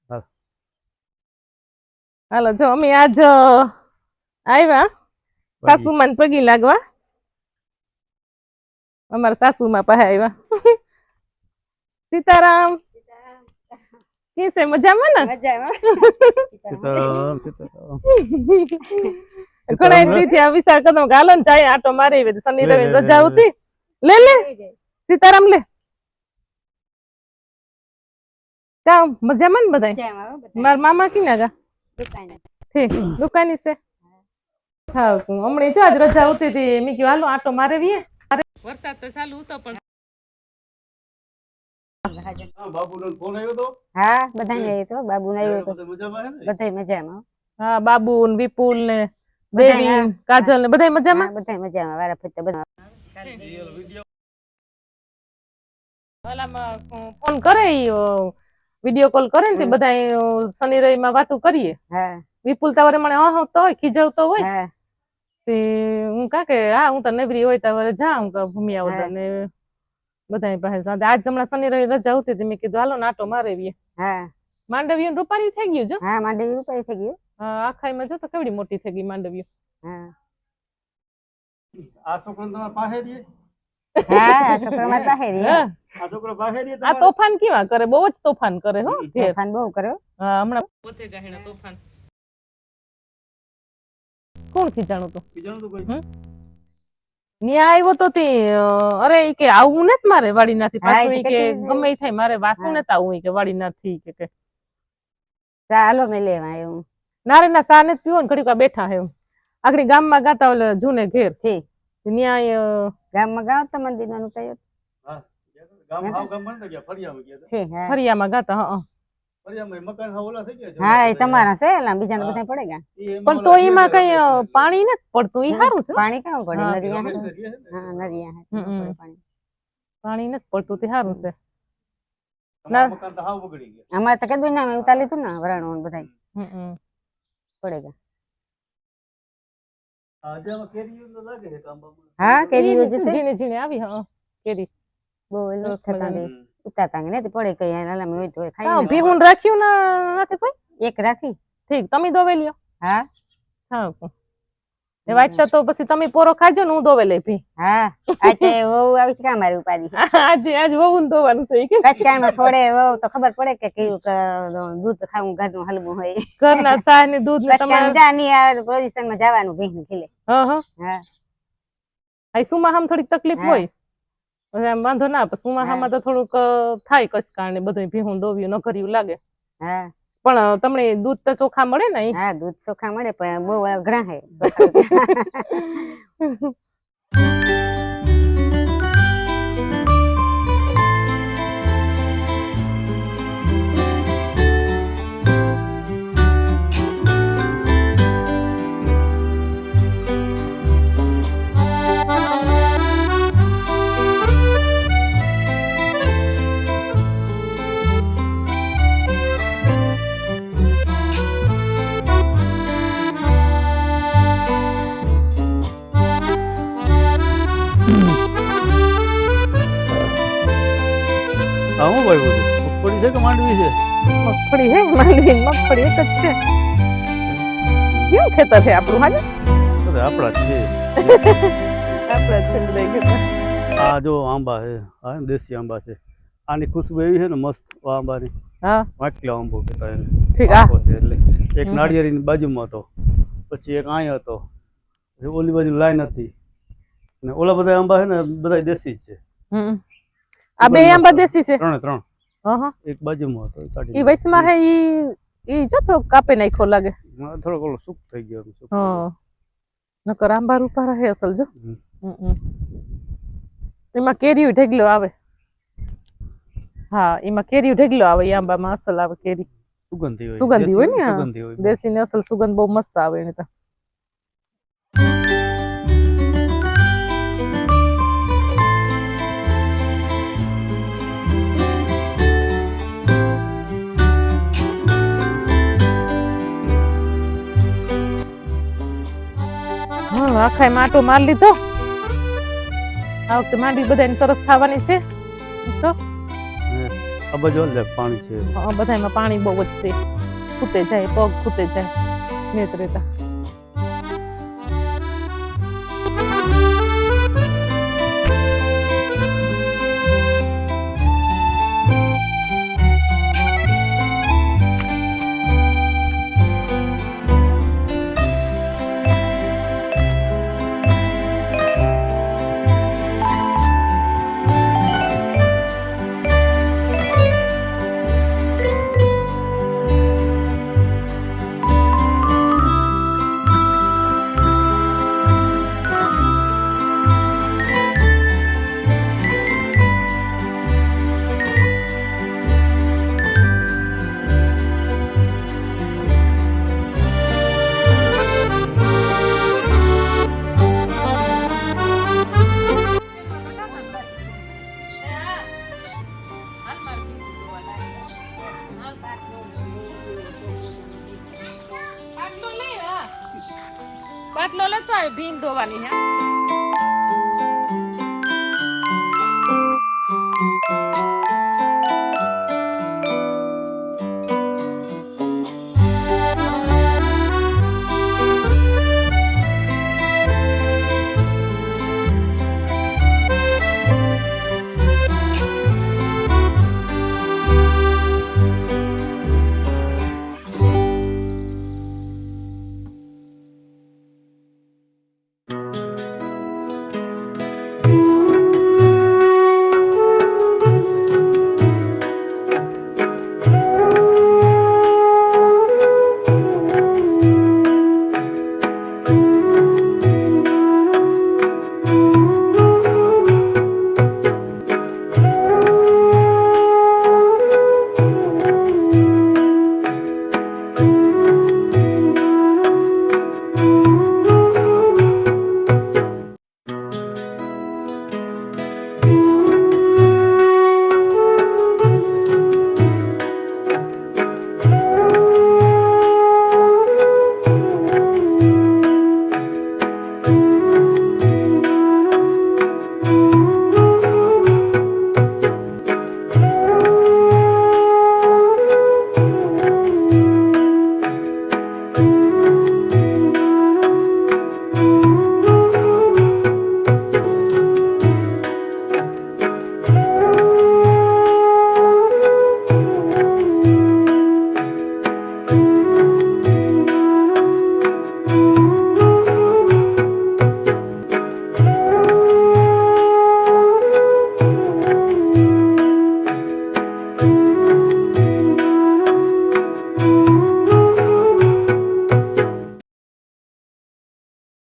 હા. હાલો જો અમે આજ આવ્યા સાસુમાન પગી લાગવા. અમારા સાસુમાં પાસે આવ્યા. સીતારામ કેસે મજામાં ને? ઘણા દીથી આ વિચાર કરતો હાલો ને જાય આટો મારી શનિ રવિ રજા હતી. લે લે સીતારામ લે. કા મજામાં ને બધા? મારા મામા કી નાગા ઠીક દુકાની છે. હા હમણાં જો આજ રજા હતી હતી મેં કીધું હાલો આટો મારે વીએ. વરસાદ તો ચાલુ હતો પણ બાબુનો ફોન આવ્યો તો? હા બધાને આવ્યો તો બાબુને આવ્યો તો બધાય મજામાં. હા બાબુ ને વિપુલ ને દેવી કાજલ ને બધાય મજામાં? બધાય મજામાં વારા ફરતે બધા. ઓલામાં ફોન કરે વિડિયો કોલ કરે ને તે બધા શનિ રવિ માં વાતો કરીએ. હા વિપુલ તાવરે મને હસતો હોય ખીજવતો હોય હા તે હું કા કે હા હું તો નવરી હોય તાવરે જા હું તો ભૂમિયા ઉદર ને બધા પાસે સાથે આજ હમણાં શનિ રવિ રજા આવતી હતી મેં કીધું હાલો નાટો મારેવીએ. હા માંડવીયું રૂપારી થઈ ગયું છે. હા માંડવી રૂપારી થઈ ગયું. હા આખાઈમાં જો તો કેવડી મોટી થઈ ગઈ માંડવીયું. હા આ છોકરો તમારા પાસે રહે? હા આ છોકરો મારા પાસે રહે. આ છોકરો પાસે રહે? આ તોફાન કેવા કરે બહુ જ તોફાન કરે હો. તોફાન બહુ કર્યો. હા હમણાં પોતે ગાહણા તોફાન કોણ ખીજાણું તો કોઈ ન્યા આવ્યો તો તે અરે ઈ કે આવું ને મારે વાડી નાથી હા, પાછું ઈ ઈ તો કે કેટલી ગમે ઈ થાય મારે વાસુ ને આવું ઈ કે વાડી નાથી કે ચાલો મેં લેવા આવ્યું. નારે ના સા ને પીવો ને ઘડીક બેઠા હે આગળ ગામમાં ગાતા ઓલે જૂને ઘેર ઠીક ન્યા ગામમાં ગાવ તો મંદિરમાં નું કયો. હા ગામ હાવ ગામ બંધ ગયા ફરિયામાં ગયા ઠીક હા ફરિયામાં ગાતા હા ફરિયામાં મકાન હાવ ઓલા થઈ ગયા હા એ તમારા છે એલા બીજાને બધા પડે ગયા. પણ તો એમાં કઈ પાણી નથી પડતું ઈ સારું છે. પાણી કેવું પડે હા. નરિયા હે. હા નરિયા હે પાણી પાણી નથી પડતું તે સારું છે. મકાન તો હાવ બગડી ગયા. અમારે તો કદું ના ઉતાર લીધું ને વરાણું બધા પડે ગયા. આજે આમાં કેરીઓ તો લાગે છે કાંબામાં. હા કેરી ઈ વેચે છે ઝીણી ઝીણી આવી હા કેરી બહુ એલું સરસ થતા દે ઉતારતા ને પડે કઈ અલામ હોય તો હા ખાઈ ભીહું રાખ્યું ના નથી કોઈ એક રાખી. ઠીક તમે દોવે લ્યો. હા હા એ વાંચતા તો પછી તમે પોરો ખાજો ને હું દોવે લઈ ભી. હા આજે વહુ આવી છે કામ મારી ઉપાડી આજે આજ વહુ ને દોવાનું છે કે કચકાણમાં છોડે વહુ તો ખબર પડે કે કેવું દૂધ ખાવું ઘરનું હલવું હોય. ઘરના ચા ને દૂધ ને તમારે કચકાણ જાની આ પોઝિશનમાં જવાનું ભેગું ખીલે. હા હા હા આ સુમાહામ થોડીક તકલીફ હોય એમ વાંધો ના પણ સુમાહામાં તો થોડુંક થાય કચકાણ ને બધું ભીહું દોવ્યું ન કર્યું લાગે. હા પણ તમને દૂધ તો ચોખા મળે ને હા દૂધ ચોખા મળે પણ બહુ અઘરા હે. હા હું ભાઈ બોલું મગફળી છે કે માંડવી છે? મગફળી હે માંડવી મગફળી એક જ છે. કેવું ખેતર છે આપણું હાજર અરે આપણા જ છે. આપણા છે બધા ખેતર. આ જો આંબા છે હા દેશી આંબા છે. આની ખુશ્બુ એવી છે ને મસ્ત આંબાની. હા વાટલા આંબો કહેતા એને. ઠીક આંબો છે એટલે એક નાળિયેરીની બાજુમાં હતો પછી એક અહીં હતો પછી ઓલી બાજુ લાઈન હતી ને ઓલા બધા આંબા છે ને બધા દેશી જ છે. આ બે આંબા દેશી છે. ત્રણ હા એક બાજુમાં હતો ઈ વૈસમાં હે ઈ જો થોડુંક કાપી નાખ્યો લાગે. થોડોક ઓલો સુક થઈ ગયો. હા નકર આંબા રૂપા હે અસલ જો. એમાં કેરીયું ઢેગલો આવે. હા એમાં કેરીયું ઢેગલો આવે ઈ આંબામાં અસલ આવે કેરી. સુગંધી હોય ને દેશી ને અસલ સુગંધ બહુ મસ્ત આવે એને તો. આખાય માટો માર લીધો. આ વખતે માંડવી બધાને સરસ થવાની છે તો આ બાજુ હાલ જાય, પાણી છે. બધામાં પાણી બહુ જ છે, ખૂતે જાય, પગ ખૂતે જાય નેત રહેતા. બાટલો લેતો ભીન ધોવાની.